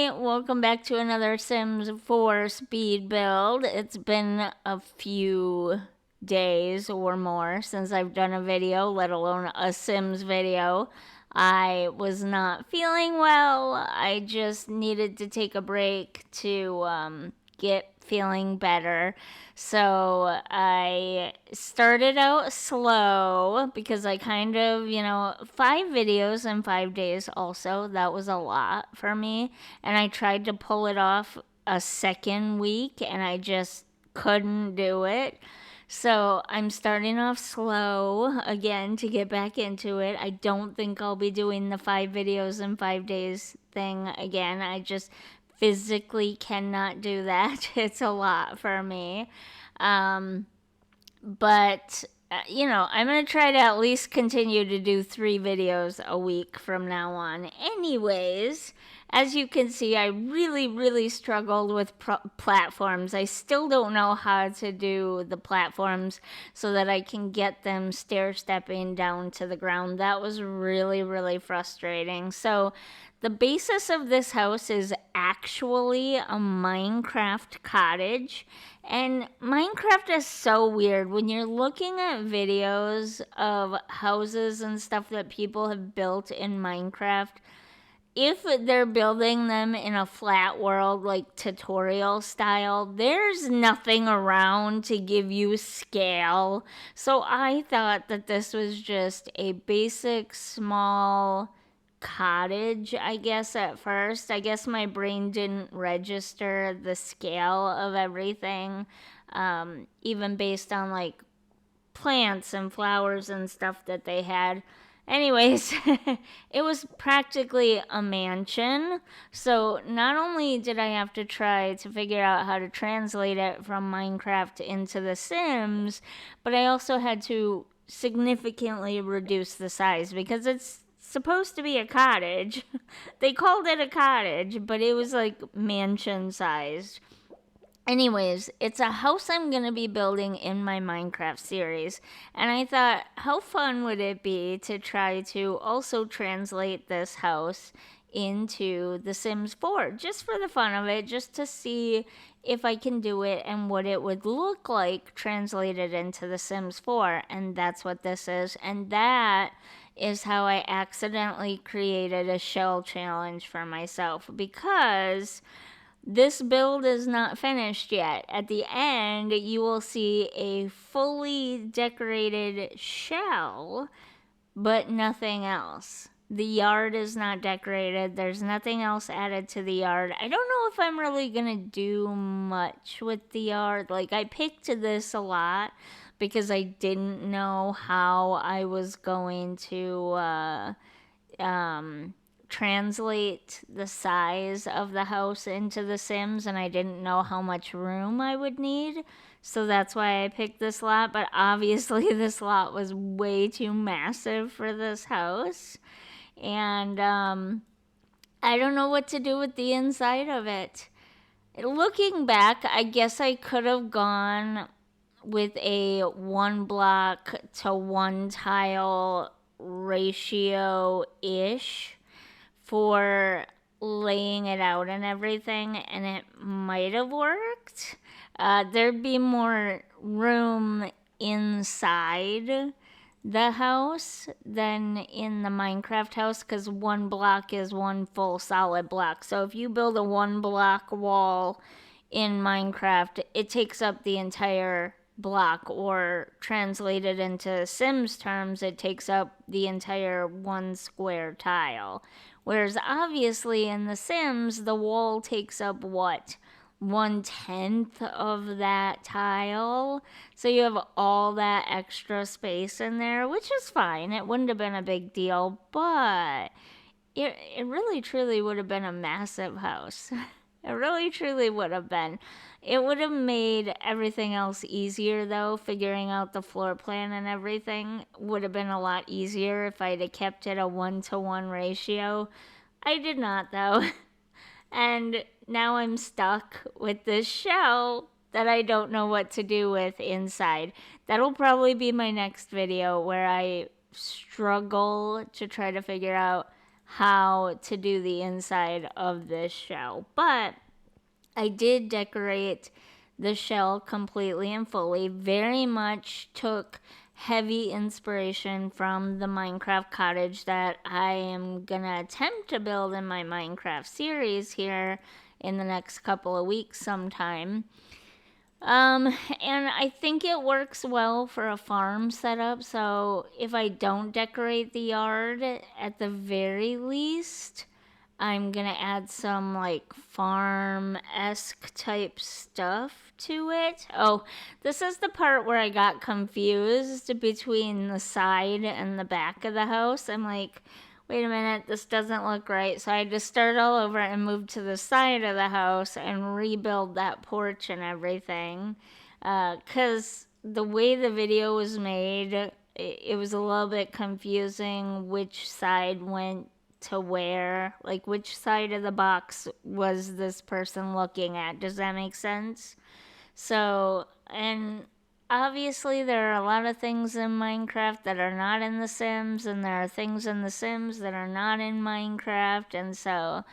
Hi, welcome back to another Sims 4 speed build. It's been a few days or more since I've done a video, let alone a Sims video. I was not feeling well. I just needed to take a break to get feeling better. So I started out slow because I kind of, 5 videos in 5 days also. That was a lot for me. And I tried to pull it off a second week and I just couldn't do it. So I'm starting off slow again to get back into it. I don't think I'll be doing the 5 videos in 5 days thing again. I just physically cannot do that. It's a lot for me. Um, but I'm going to try to at least continue to do 3 videos a week from now on. Anyways, as you can see, I really, really struggled with platforms. I still don't know how to do the platforms so that I can get them stair-stepping down to the ground. That was really, really frustrating. So the basis of this house is actually a Minecraft cottage. And Minecraft is so weird. When you're looking at videos of houses and stuff that people have built in Minecraft, if they're building them in a flat world, like tutorial style, there's nothing around to give you scale. So I thought that this was just a basic small cottage, I guess, at first. I guess my brain didn't register the scale of everything, even based on like plants and flowers and stuff that they had. Anyways, it was practically a mansion. So not only did I have to try to figure out how to translate it from Minecraft into The Sims, but I also had to significantly reduce the size because it's supposed to be a cottage. They called it a cottage, but it was like mansion sized. Anyways, it's a house I'm going to be building in my Minecraft series. And I thought, how fun would it be to try to also translate this house into The Sims 4? Just for the fun of it, just to see if I can do it and what it would look like translated into The Sims 4. And that's what this is. And that is how I accidentally created a shell challenge for myself because this build is not finished yet. At the end, you will see a fully decorated shell, but nothing else. The yard is not decorated. There's nothing else added to the yard. I don't know if I'm really going to do much with the yard. Like, I picked this a lot because I didn't know how I was going to translate the size of the house into The Sims, and I didn't know how much room I would need. So that's why I picked this lot, but obviously this lot was way too massive for this house. And I don't know what to do with the inside of it. Looking back, I guess I could have gone with a 1 block to 1 tile ratio-ish for laying it out and everything, and it might have worked. There'd be more room inside the house than in the Minecraft house because 1 block is 1 full solid block. So if you build a 1 block wall in Minecraft, it takes up the entire block, or translated into Sims terms, it takes up the entire 1 square tile. Whereas obviously in The Sims, the wall takes up what? 1/10 of that tile. So you have all that extra space in there, which is fine. It wouldn't have been a big deal, but it really truly would have been a massive house. It really truly would have been. It would have made everything else easier though. Figuring out the floor plan and everything would have been a lot easier if I'd have kept it a 1-to-1 ratio. I did not though. And now I'm stuck with this shell that I don't know what to do with inside. That'll probably be my next video where I struggle to try to figure out how to do the inside of this shell. But I did decorate the shell completely and fully. Very much took heavy inspiration from the Minecraft cottage that I am gonna attempt to build in my Minecraft series here in the next couple of weeks sometime. And I think it works well for a farm setup. So if I don't decorate the yard, at the very least, I'm gonna add some like farm-esque type stuff to it. Oh, this is the part where I got confused between the side and the back of the house. I'm like, wait a minute, this doesn't look right. So I had to start all over and move to the side of the house and rebuild that porch and everything. Because the way the video was made, it was a little bit confusing which side went to where, like which side of the box was this person looking at. Does that make sense? So, and obviously there are a lot of things in Minecraft that are not in The Sims, and there are things in The Sims that are not in Minecraft, and so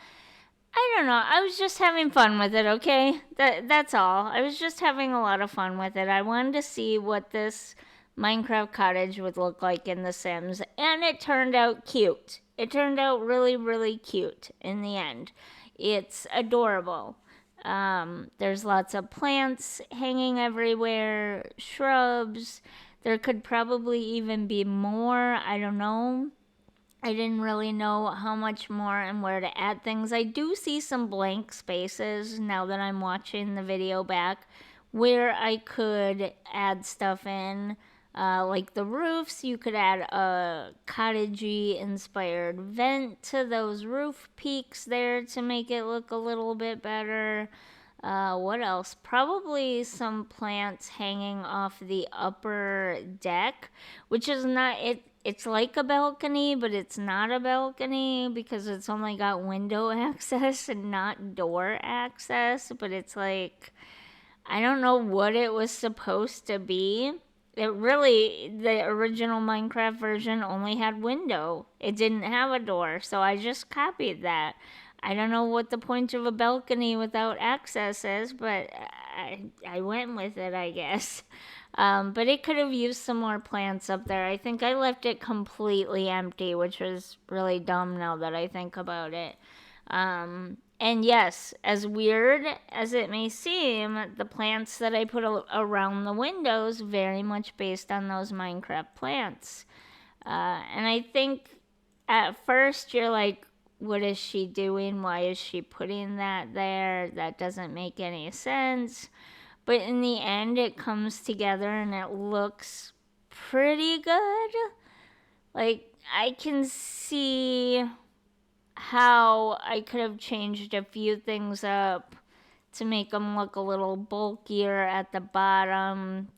I don't know. I was just having fun with it, okay? That's all. I was just having a lot of fun with it. I wanted to see what this Minecraft cottage would look like in The Sims, and it turned out cute. It turned out really, really cute in the end. It's adorable. There's lots of plants hanging everywhere, shrubs. There could probably even be more. I don't know. I didn't really know how much more and where to add things. I do see some blank spaces now that I'm watching the video back where I could add stuff in. Like the roofs, you could add a cottagey inspired vent to those roof peaks there to make it look a little bit better. What else? Probably some plants hanging off the upper deck, which is not it. It's like a balcony, but it's not a balcony because it's only got window access and not door access. But it's like, I don't know what it was supposed to be. It really, the original Minecraft version only had window. It didn't have a door, so I just copied that. I don't know what the point of a balcony without access is, but I went with it, I guess. But it could have used some more plants up there. I think I left it completely empty, which was really dumb now that I think about it. And yes, as weird as it may seem, the plants that I put around the windows very much based on those Minecraft plants. And I think at first you're like, what is she doing? Why is she putting that there? That doesn't make any sense. But in the end, it comes together and it looks pretty good. Like, I can see how I could have changed a few things up to make them look a little bulkier at the bottom.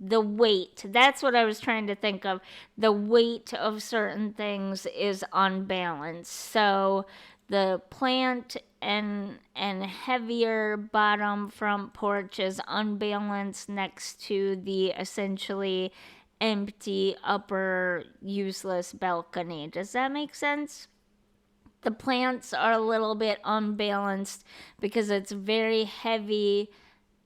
The weight, that's what I was trying to think of. The weight of certain things is unbalanced. So the plant and heavier bottom front porch is unbalanced next to the essentially empty upper useless balcony. Does that make sense? The plants are a little bit unbalanced because it's very heavy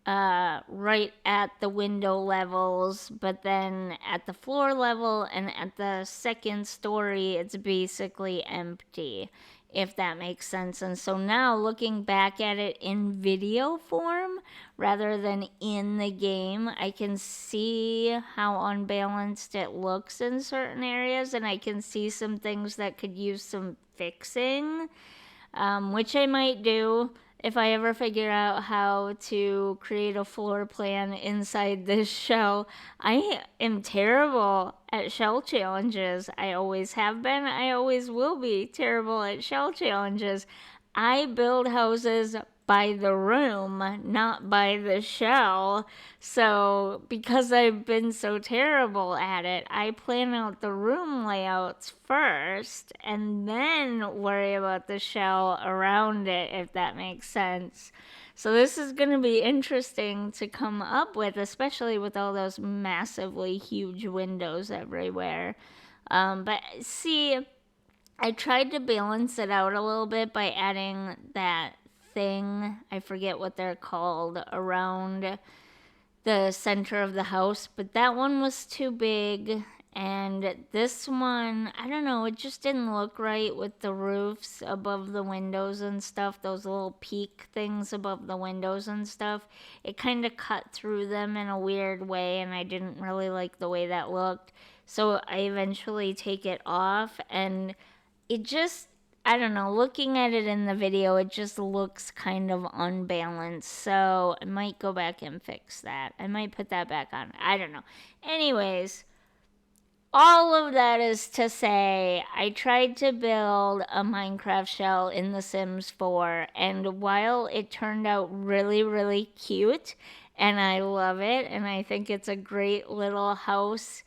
right at the window levels, but then at the floor level and at the second story, it's basically empty, if that makes sense. And so now looking back at it in video form rather than in the game, I can see how unbalanced it looks in certain areas, and I can see some things that could use some fixing, which I might do if I ever figure out how to create a floor plan inside this shell. I am terrible at shell challenges. I always have been. I always will be terrible at shell challenges. I build houses by the room, not by the shell. So, because I've been so terrible at it, I plan out the room layouts first and then worry about the shell around it, if that makes sense. So, this is going to be interesting to come up with, especially with all those massively huge windows everywhere. But see, I tried to balance it out a little bit by adding that thing, I forget what they're called, around the center of the house, but that one was too big. And this one, I don't know, it just didn't look right with the roofs above the windows and stuff, those little peak things above the windows and stuff. It kind of cut through them in a weird way, and I didn't really like the way that looked. So I eventually take it off, and it just, I don't know, looking at it in the video, it just looks kind of unbalanced. So I might go back and fix that. I might put that back on. I don't know. Anyways, all of that is to say, I tried to build a Minecraft shell in The Sims 4, and while it turned out really, really cute, and I love it, and I think it's a great little house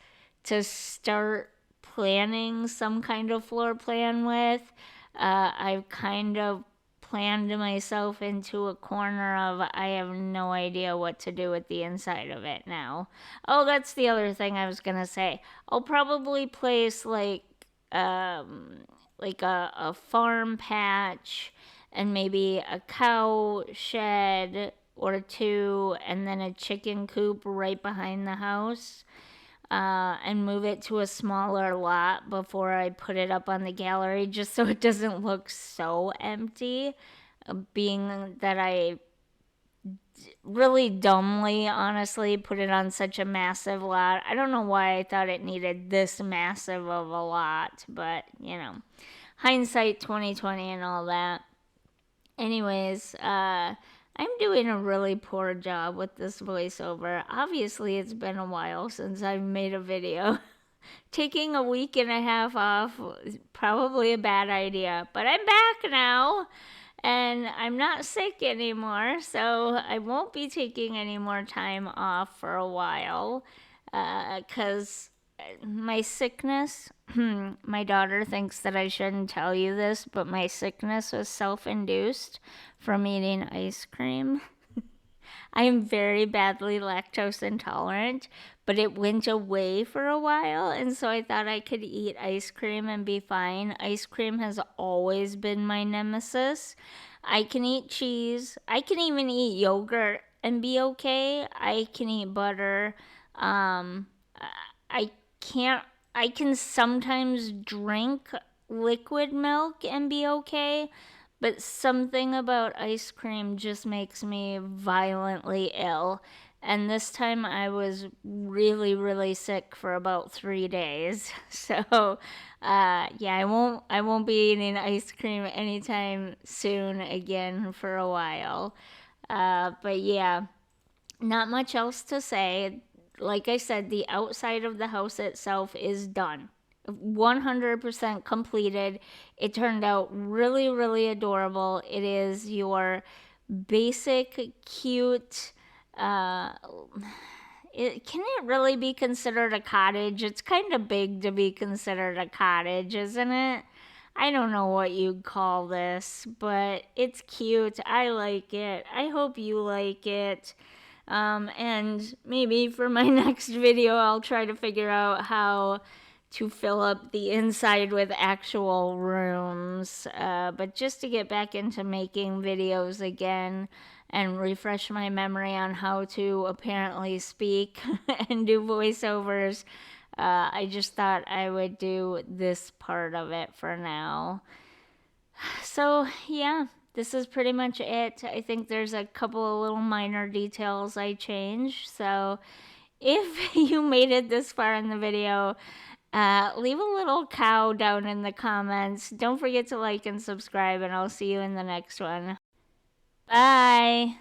to start planning some kind of floor plan with, I've kind of planned myself into a corner of I have no idea what to do with the inside of it now. Oh, that's the other thing I was gonna say. I'll probably place um a farm patch and maybe a cow shed or two, and then a chicken coop right behind the house, and move it to a smaller lot before I put it up on the gallery, just so it doesn't look so empty. Being that I really dumbly, honestly, put it on such a massive lot. I don't know why I thought it needed this massive of a lot, but hindsight 2020 and all that. Anyways, I'm doing a really poor job with this voiceover. Obviously, it's been a while since I've made a video. Taking a week and a half off was probably a bad idea, but I'm back now and I'm not sick anymore, so I won't be taking any more time off for a while, because my sickness, my daughter thinks that I shouldn't tell you this, but my sickness was self induced from eating ice cream. I am very badly lactose intolerant, but it went away for a while, and so I thought I could eat ice cream and be fine. Ice cream has always been my nemesis. I can eat cheese. I can even eat yogurt and be okay. I can eat butter. Um, I can't. I can sometimes drink liquid milk and be okay, but something about ice cream just makes me violently ill. And this time I was really, really sick for about 3 days. So, yeah, I won't be eating ice cream anytime soon again for a while. But yeah, not much else to say. Like I said, the outside of the house itself is done. 100% completed. It turned out really, really adorable. It is your basic, cute. Uh, can it really be considered a cottage? It's kind of big to be considered a cottage, isn't it? I don't know what you'd call this, but it's cute. I like it. I hope you like it. And maybe for my next video, I'll try to figure out how to fill up the inside with actual rooms. But just to get back into making videos again and refresh my memory on how to apparently speak and do voiceovers, I just thought I would do this part of it for now. So, yeah, this is pretty much it. I think there's a couple of little minor details I changed. So, if you made it this far in the video, leave a little cow down in the comments. Don't forget to like and subscribe, and I'll see you in the next one. Bye.